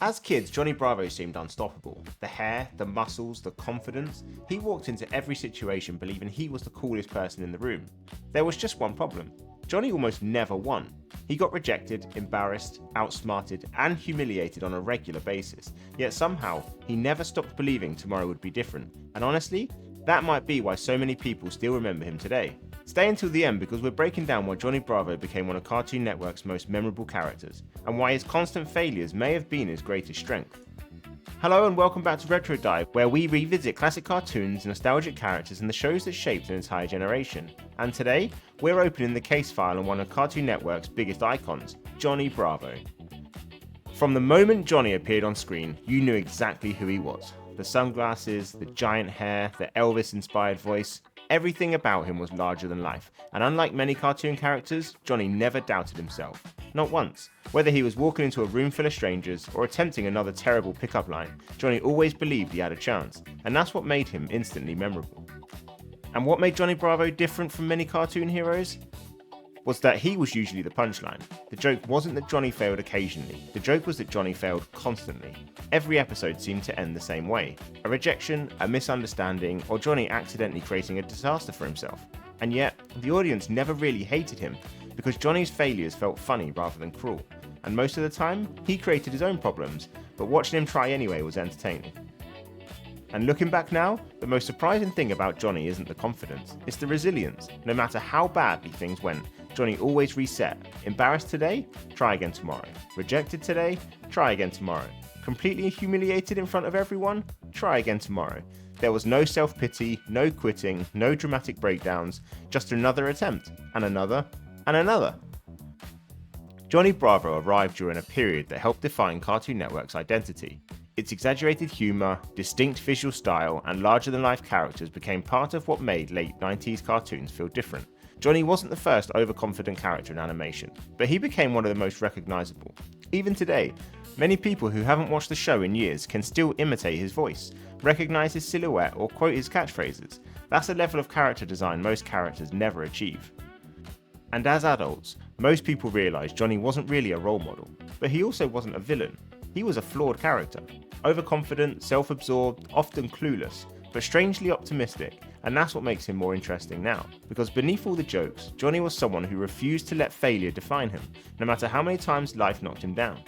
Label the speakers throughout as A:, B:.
A: As kids, Johnny Bravo seemed unstoppable. The hair, the muscles, the confidence. He walked into every situation believing he was the coolest person in the room. There was just one problem. Johnny almost never won. He got rejected, embarrassed, outsmarted, and humiliated on a regular basis. Yet somehow, he never stopped believing tomorrow would be different. And honestly, that might be why so many people still remember him today. Stay until the end because we're breaking down why Johnny Bravo became one of Cartoon Network's most memorable characters, and why his constant failures may have been his greatest strength. Hello and welcome back to Retro Dive, where we revisit classic cartoons, nostalgic characters, and the shows that shaped an entire generation. And today, we're opening the case file on one of Cartoon Network's biggest icons, Johnny Bravo. From the moment Johnny appeared on screen, you knew exactly who he was. The sunglasses, the giant hair, the Elvis-inspired voice, everything about him was larger than life, and unlike many cartoon characters, Johnny never doubted himself. Not once. Whether he was walking into a room full of strangers or attempting another terrible pickup line, Johnny always believed he had a chance, and that's what made him instantly memorable. And what made Johnny Bravo different from many cartoon heroes? Was that he was usually the punchline. The joke wasn't that Johnny failed occasionally, the joke was that Johnny failed constantly. Every episode seemed to end the same way. A rejection, a misunderstanding, or Johnny accidentally creating a disaster for himself. And yet, the audience never really hated him, because Johnny's failures felt funny rather than cruel. And most of the time, he created his own problems, but watching him try anyway was entertaining. And looking back now, the most surprising thing about Johnny isn't the confidence, it's the resilience. No matter how badly things went, Johnny always reset. Embarrassed today? Try again tomorrow. Rejected today? Try again tomorrow. Completely humiliated in front of everyone? Try again tomorrow. There was no self-pity, no quitting, no dramatic breakdowns, just another attempt, and another, and another. Johnny Bravo arrived during a period that helped define Cartoon Network's identity. Its exaggerated humour, distinct visual style, and larger-than-life characters became part of what made late 90s cartoons feel different. Johnny wasn't the first overconfident character in animation, but he became one of the most recognisable. Even today, many people who haven't watched the show in years can still imitate his voice, recognise his silhouette, or quote his catchphrases. That's a level of character design most characters never achieve. And as adults, most people realise Johnny wasn't really a role model, but he also wasn't a villain. He was a flawed character. Overconfident, self-absorbed, often clueless, but strangely optimistic, and that's what makes him more interesting now. Because beneath all the jokes, Johnny was someone who refused to let failure define him, no matter how many times life knocked him down.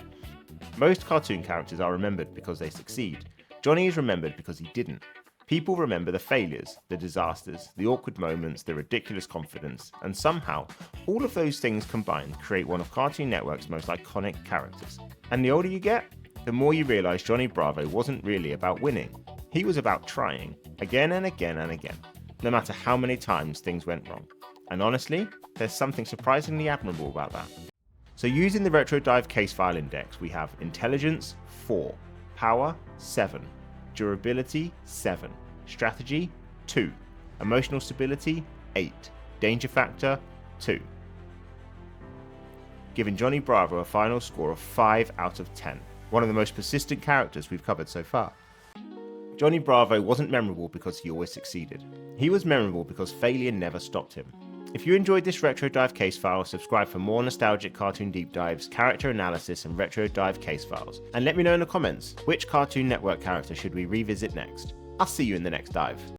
A: Most cartoon characters are remembered because they succeed. Johnny is remembered because he didn't. People remember the failures, the disasters, the awkward moments, the ridiculous confidence, and somehow, all of those things combined create one of Cartoon Network's most iconic characters. And the older you get, the more you realise Johnny Bravo wasn't really about winning. He was about trying, again and again and again, no matter how many times things went wrong. And honestly, there's something surprisingly admirable about that. So using the Retro Dive case file index, we have intelligence 4, power 7, durability 7, strategy 2, emotional stability 8, danger factor 2. Giving Johnny Bravo a final score of 5 out of 10, one of the most persistent characters we've covered so far. Johnny Bravo wasn't memorable because he always succeeded. He was memorable because failure never stopped him. If you enjoyed this Retro Dive case file, subscribe for more nostalgic cartoon deep dives, character analysis, and Retro Dive case files. And let me know in the comments, which Cartoon Network character should we revisit next? I'll see you in the next dive.